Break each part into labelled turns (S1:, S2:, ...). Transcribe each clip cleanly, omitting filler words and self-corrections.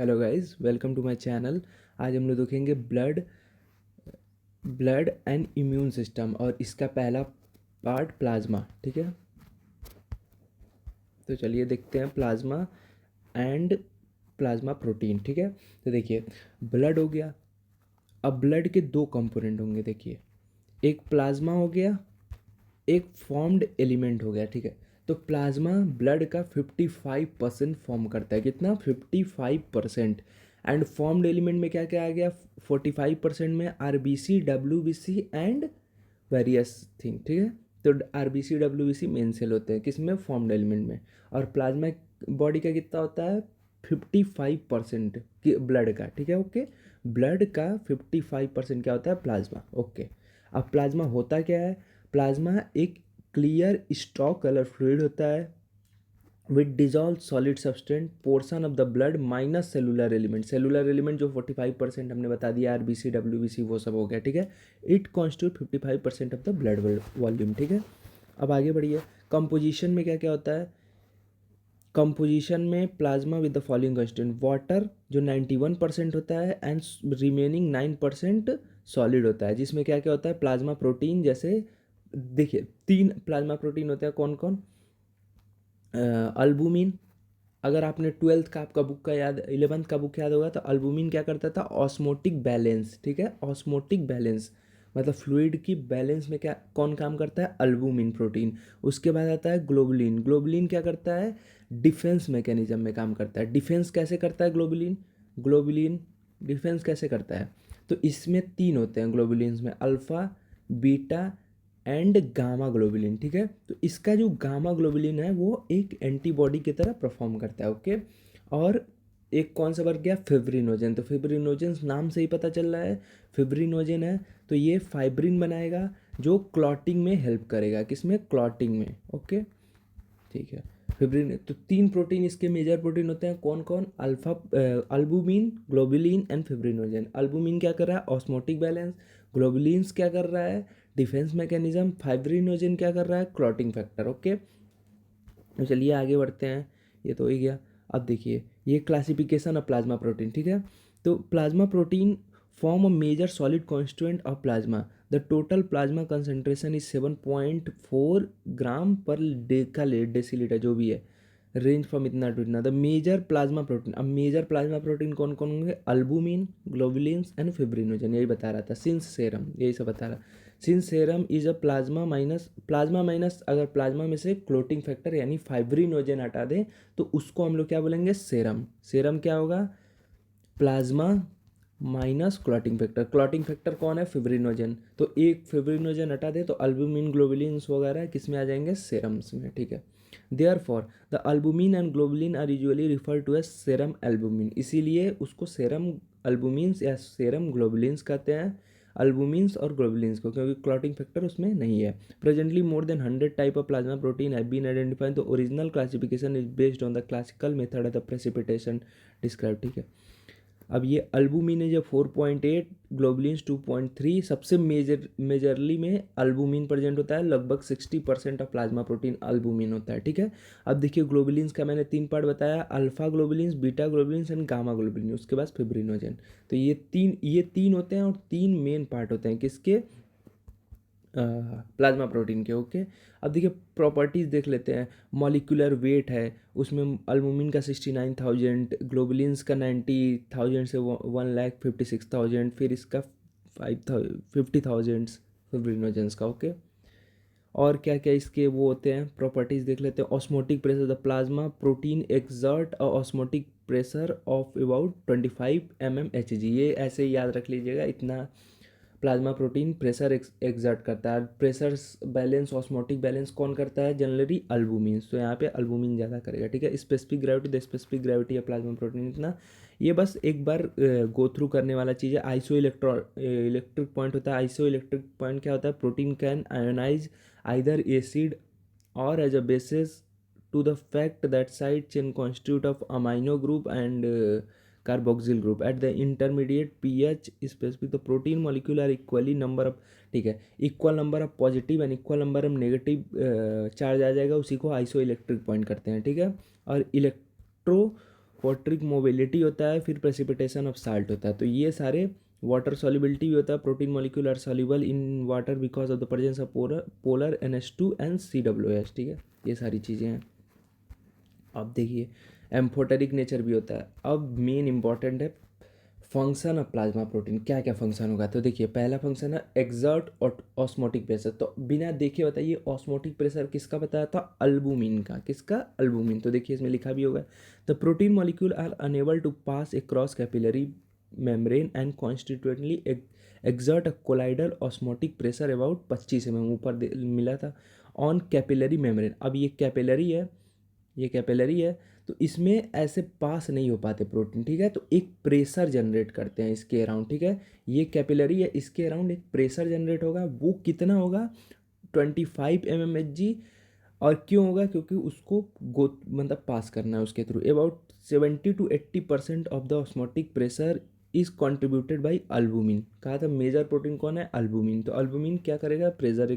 S1: Hello guys, welcome to my channel. आज हम लोग देखेंगे ब्लड एंड इम्यून सिस्टम और इसका पहला पार्ट प्लाज्मा। ठीक है, तो चलिए देखते हैं प्लाज्मा एंड प्लाज्मा प्रोटीन। ठीक है, तो देखिए ब्लड हो गया। अब ब्लड के दो कंपोनेंट होंगे। देखिए, एक प्लाज्मा हो गया, एक फॉर्म्ड एलिमेंट हो गया। ठीक है, तो प्लाज्मा ब्लड का 55% फॉर्म करता है। कितना? 55%। एंड फॉर्म्ड एलिमेंट में क्या क्या आ गया? 45% में RBC, WBC and various thing. ठीक है, तो आरबीसी डब्ल्यूबीसी मेन सेल होते हैं किसमें? फॉर्म्ड एलिमेंट में। और प्लाज्मा बॉडी का कितना होता है? 55% की ब्लड का। ठीक है, ओके। ब्लड का 55% क्या होता है? प्लाज्मा। ओके, अब प्लाज्मा होता क्या है? प्लाज्मा एक क्लियर स्टॉक कलर फ्लूइड होता है with dissolve solid substance portion of the blood minus cellular element. Cellular element जो 45% हमने बता दिया, आरबीसी डब्ल्यूबीसी वो सब हो गया। ठीक है, it constitute 55% of the blood volume. ठीक है, अब आगे बढ़िए। कंपोजिशन में क्या क्या होता है? कंपोजिशन में plasma with the following constituent: water जो 91% होता है एंड रिमेनिंग 9% सॉलिड होता है। जिसमें क्या क्या होता है? Plasma protein. जैसे देखिए, 3 प्लाज्मा प्रोटीन होते हैं। कौन कौन? अल्बुमिन। अगर आपने 12th का आपका बुक का याद, 11th का बुक याद होगा, तो अल्बुमिन क्या करता था? Osmotic balance. ठीक है, ऑस्मोटिक बैलेंस मतलब फ्लूइड की बैलेंस में क्या कौन काम करता है? Albumin protein. उसके बाद आता है ग्लोबुलिन। ग्लोबुलिन क्या करता है? डिफेंस मैकेनिज्म में काम करता है। डिफेंस कैसे करता है ग्लोबुलिन? ग्लोबुलिन डिफेंस कैसे करता है? तो इसमें 3 होते हैं ग्लोबुलिन्स में: alpha, beta and gamma globulin. ठीक है, तो इसका जो गामा ग्लोबुलिन है वो एक एंटीबॉडी की तरह परफॉर्म करता है। ओके, और एक कौन सा वर्ग गया? फिब्रिनोजन। तो फिब्रिनोजन नाम से ही पता चल रहा है फिब्रिनोजन है, तो ये फाइब्रिन बनाएगा जो क्लॉटिंग में हेल्प करेगा। किसमें? क्लॉटिंग में। ओके, ठीक है। फिब्रिन, तो 3 प्रोटीन इसके मेजर प्रोटीन होते हैं। कौन कौन? Alpha, albumin, globulin and fibrinogen. Albumin क्या कर रहा है? Osmotic balance. ग्लोबुलिन्स क्या कर रहा है? Defence mechanism. फाइब्रिनोजन क्या कर रहा है? Clotting factor. ओके, तो चलिए आगे बढ़ते हैं। ये तो हो ही गया। अब देखिए, ये क्लासिफिकेशन ऑफ प्लाज्मा प्रोटीन। ठीक है, तो plasma protein form a major solid constituent of plasma. The total plasma concentration is 7.4 gram per decilitre, जो भी है, रेंज फ्रॉम इतना टू इतना। The major plasma protein. अब मेजर प्लाज्मा प्रोटीन कौन कौन होंगे? Albumin, globulins and fibrinogen. यही बता रहा था। सिंस सेरम, यही सब बता रहा। Since serum is a plasma minus अगर प्लाज्मा में से क्लोटिंग फैक्टर यानी फाइब्रिनोजन हटा दें तो उसको हम लोग क्या बोलेंगे? सेरम। सेरम क्या होगा? Plasma minus clotting factor. Clotting factor कौन है? फिब्रिनोजन। तो एक फिब्रिनोजन हटा दे तो अल्बुमिन, ग्लोबुलिन्स वगैरह किस में आ जाएंगे? सेरम्स में। ठीक है, therefore the albumin and globulin are usually refer to as serum albumin. इसीलिए उसको सेरम अल्बुमिन्स या सेरम ग्लोबुलिन्स कहते हैं, अल्बुमिन्स और ग्लोबुलिन्स को, क्योंकि क्लॉटिंग फैक्टर उसमें नहीं है। Presently more than 100 type of plasma protein have been identified. The original classification is based on the classical method of the precipitation describe. ठीक है, अब ये अल्बुमिन है जो 4.8, ग्लोबुलिन्स 2.3। सबसे मेजरली में अल्बुमिन प्रेजेंट होता है। लगभग 60% ऑफ प्लाज्मा प्रोटीन अल्बुमिन होता है। ठीक है, अब देखिए ग्लोबुलिन्स का मैंने 3 पार्ट बताया: alpha globulins, beta globulins and gamma globulin. उसके बाद फिब्रिनोजन। तो ये तीन होते हैं और 3 मेन पार्ट होते हैं किसके? प्लाज्मा प्रोटीन के। ओके, अब देखिए प्रॉपर्टीज़ देख लेते हैं। मॉलिक्यूलर वेट है उसमें अल्बुमिन का 69,000, ग्लोबुलिन्स का 90,000 से 1,56,000, फिर इसका 50,000 फिब्रिनोजेंस का। ओके, और क्या क्या इसके वो होते हैं प्रॉपर्टीज़ देख लेते हैं। Osmotic pressure, the plasma protein exert osmotic pressure of about 25 mmHg। ये ऐसे ही याद रख लीजिएगा, इतना प्लाज्मा प्रोटीन प्रेशर एक्सर्ट करता है। प्रेशर बैलेंस, ऑस्मोटिक बैलेंस कौन करता है? Generally albumin. तो यहाँ पे अल्बुमिन ज़्यादा करेगा। ठीक है, specific gravity, the specific gravity है प्लाज्मा प्रोटीन इतना। ये बस एक बार गो थ्रू करने वाला चीज़ है। आइसो इलेक्ट्रिक पॉइंट होता है। आइसो इलेक्ट्रिक पॉइंट क्या होता है? Protein can ionize either acid और as a basis to the fact that side chain constitute of amino group and carboxyl group at the intermediate pH specific the protein molecule are equally number of, ठीक है, equal number of positive and equal number of negative charge आ जाएगा, उसी को iso electric point करते हैं। ठीक है, और इलेक्ट्रो क्वार्टिक मोबिलिटी होता है, फिर प्रेसिपिटेशन ऑफ साल्ट होता है। तो ये सारे वाटर सॉल्युबिलिटी भी होता है, protein molecule are soluble in water because of the presence of polar NH2 and COOH, ठीक है, ये सारी चीज़ें हैं। अब देखिए एम्फोटेरिक नेचर भी होता है। अब मेन इंपॉर्टेंट है फंक्शन ऑफ प्लाज्मा प्रोटीन, क्या क्या फंक्शन होगा। तो देखिए पहला फंक्शन है एक्सर्ट ऑस्मोटिक प्रेशर। तो बिना देखे बताइए ऑस्मोटिक प्रेशर किसका बताया था, अल्बुमिन का। किसका, अल्बुमिन। तो देखिए इसमें लिखा भी होगा the protein molecule are unable to pass across capillary membrane and constituently exert a colloidal osmotic pressure about 25 mm, ऊपर मिला था, ऑन कैपिलरी मेम्ब्रेन। अब ये कैपिलरी है, ये कैपिलरी है, तो इसमें ऐसे पास नहीं हो पाते प्रोटीन, ठीक है। तो एक प्रेशर जनरेट करते हैं इसके अराउंड, ठीक है। ये कैपिलरी है, इसके अराउंड एक प्रेशर जनरेट होगा, वो कितना होगा 25 mmHg। और क्यों होगा, क्योंकि उसको मतलब पास करना है उसके through. About 70 to 80% of the osmotic pressure is contributed by albumin. कहा था मेजर प्रोटीन कौन है, अल्बुमिन। तो अल्बुमिन क्या करेगा, प्रेशर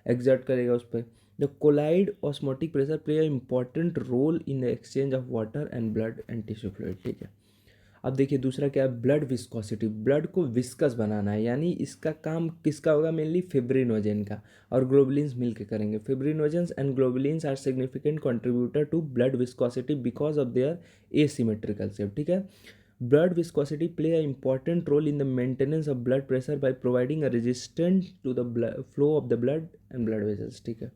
S1: एग्जर्ट करेगा उस पर। The colloid osmotic pressure play a important role in the exchange of water and blood and tissue fluid, ठीक है। अब देखिए दूसरा क्या है, ब्लड विस्कोसिटी। ब्लड को विस्कस बनाना है, यानी इसका काम किसका होगा, मेनली फिब्रिनोजेन का और ग्लोबुलिन्स मिलकर करेंगे। Fibrinogens and globulins are significant contributor to blood viscosity because of their asymmetrical shape, ठीक है। Blood viscosity play an important role in the maintenance of blood pressure by providing a resistance to the flow of the blood and blood vessels, ठीक है।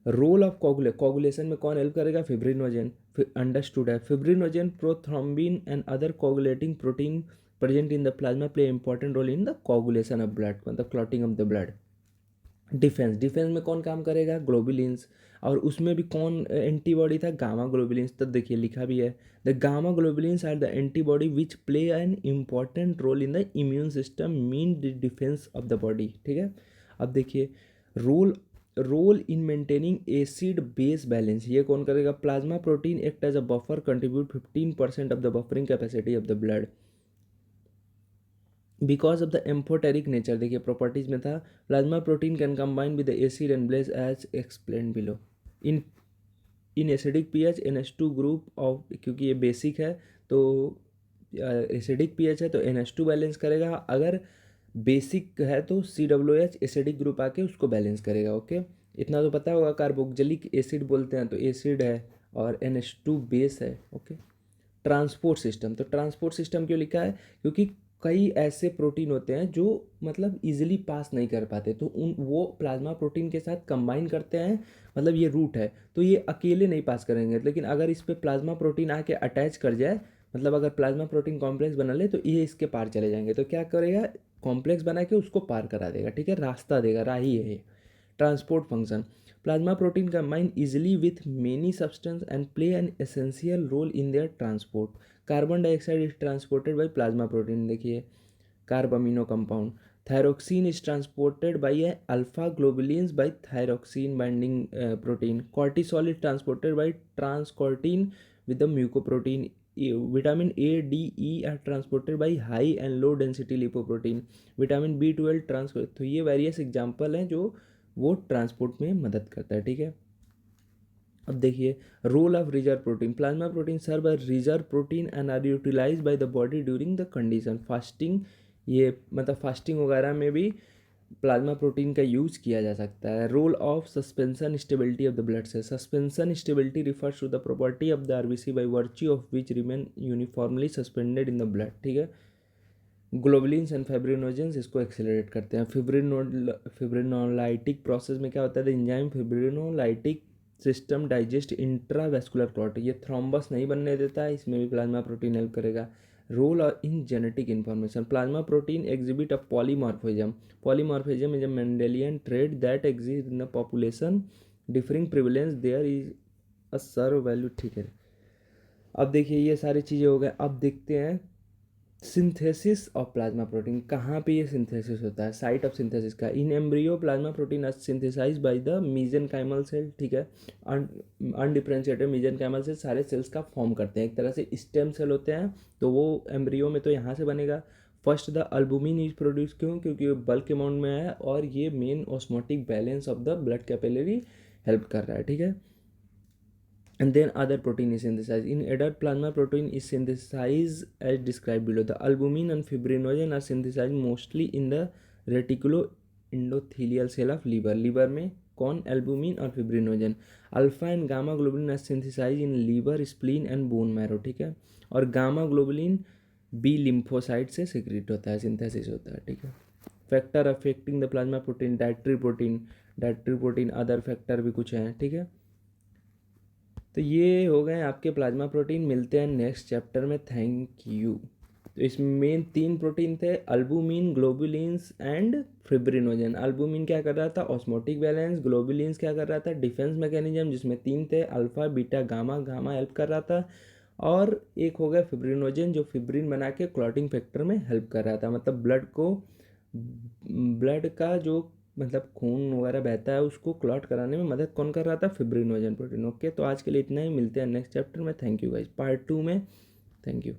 S1: Role of coagulation में कौन help करेगा, fibrinogen. Understood है। Fibrinogen, prothrombin and other coagulating protein present in the plasma play important role in the coagulation of blood, मतलब clotting of the blood. Defence में कौन काम करेगा, ग्लोबुलिन्स। और उसमें भी कौन एंटीबॉडी था, गामा ग्लोबुलिन्स। तब देखिए लिखा भी है the gamma globulins are the antibody which play an important role in the immune system mean the defence of the body, ठीक है। अब देखिए role in maintaining acid base balance, ये कौन करेगा, plasma protein act as a buffer, contribute 15% of the buffering capacity of the blood because of the amphoteric nature. देखिए properties में था plasma protein can combine with the acid and base as explain below. In acidic pH NH2 group of, क्योंकि ये basic है तो acidic pH है तो NH2 balance करेगा। अगर बेसिक है तो COOH एसिडिक ग्रुप आके उसको बैलेंस करेगा, ओके। इतना तो पता होगा। कार्बोक्जिलिक एसिड बोलते हैं तो एसिड है और NH2 बेस है, ओके। ट्रांसपोर्ट सिस्टम, तो ट्रांसपोर्ट सिस्टम क्यों लिखा है, क्योंकि कई ऐसे प्रोटीन होते हैं जो मतलब इजीली पास नहीं कर पाते, तो वो प्लाज्मा प्रोटीन के साथ कंबाइन करते हैं, मतलब ये रूट है तो ये अकेले नहीं पास करेंगे। लेकिन अगर इस पर प्लाज्मा प्रोटीन आके अटैच कर जाए, मतलब अगर प्लाज्मा प्रोटीन कॉम्प्लेक्स बना ले तो ये इसके पार चले जाएंगे। तो क्या करेगा, कॉम्प्लेक्स बना के उसको पार करा देगा, ठीक है, रास्ता देगा, राही है ये। Transport function, plasma protein combine easily with many substance and play an essential role in their transport. Carbon dioxide is transported by plasma protein. देखिए carbamino compound. Thyroxine is transported by alpha globulins by thyroxine binding protein. Cortisol is transported by transcortin with the mucoprotein. Vitamin A, D, E are transported by high and low density lipoprotein. Vitamin B12 transport. तो ये various example हैं जो वो transport में मदद करता है, ठीक है। अब देखिए role of reserve protein, plasma protein serve a reserve protein and are utilize by the body during the condition fasting. ये मतलब फास्टिंग वगैरह में भी प्लाज्मा प्रोटीन का यूज किया जा सकता है। Role of suspension stability of the blood cell, suspension stability refers to the property of the RBC by virtue of which remain uniformly suspended in the blood, ठीक है। ग्लोबुलिन्स एंड फाइब्रिनोजेंस इसको accelerate करते हैं। Fibrinolytic process में क्या होता है, the enzyme fibrinolytic system digest intravascular clot, ये थ्रोम्बस नहीं बनने देता है, इसमें भी प्लाज्मा प्रोटीन हेल्प करेगा। Role in genetic information, plasma protein exhibit a polymorphism is a Mendelian trait that exist in the population differing prevalence there is a serve value, ठीक है। अब देखिए ये सारी चीज़ें हो गए। अब देखते हैं सिंथेसिस ऑफ प्लाज्मा प्रोटीन, कहाँ पे ये सिंथेसिस होता है, साइट ऑफ सिंथेसिस का। In embryo plasma protein are synthesize by the mesenchymal cell, ठीक है। अनडिफरेंशिएटेड मीजेनकाइमल सेल सारे सेल्स का फॉर्म करते हैं, एक तरह से स्टेम सेल होते हैं। तो वो एम्ब्रियो में तो यहाँ से बनेगा। First the albumin is produce, क्यों, क्योंकि ये बल्क अमाउंट में है और ये main osmotic balance of the blood capillary help कर रहा है, ठीक है। and then other protein is synthesized. In adult plasma, protein is synthesized as described below. The albumin and fibrinogen are synthesized mostly in the reticuloendothelial cell of liver. Liver में कौन, albumin और fibrinogen. Alpha and gamma globulin are synthesize in liver, spleen and bone marrow, ठीक है. और gamma globulin B lymphocyte से secrete होता है, synthesis होता है, ठीक है. Factor affecting the plasma protein, dietary protein other factor भी कुछ हैं, ठीक है. तो ये हो गए आपके प्लाज्मा प्रोटीन. मिलते हैं नेक्स्ट चैप्टर में. Thank you. तो इसमें मेन 3 प्रोटीन थे, albumin, globulins and fibrinogen. Albumin क्या कर रहा था, ऑस्मोटिक बैलेंस. ग्लोबुलिन्स क्या कर रहा था, डिफेंस मैकेनिज्म, जिसमें 3 थे, alpha, beta, gamma. Gamma help कर रहा था. और एक हो गया फिब्रिनोजन, जो फिब्रिन बना के क्लॉटिंग फैक्टर में हेल्प कर रहा था. मतलब ब्लड का जो मतलब खून वगैरह बहता है उसको क्लॉट कराने में मदद कौन कर रहा था, फिब्रिनोजन प्रोटीन. ओके, तो आज के लिए इतना ही. मिलते हैं नेक्स्ट चैप्टर में. थैंक यू गाइज, पार्ट 2 में. Thank you.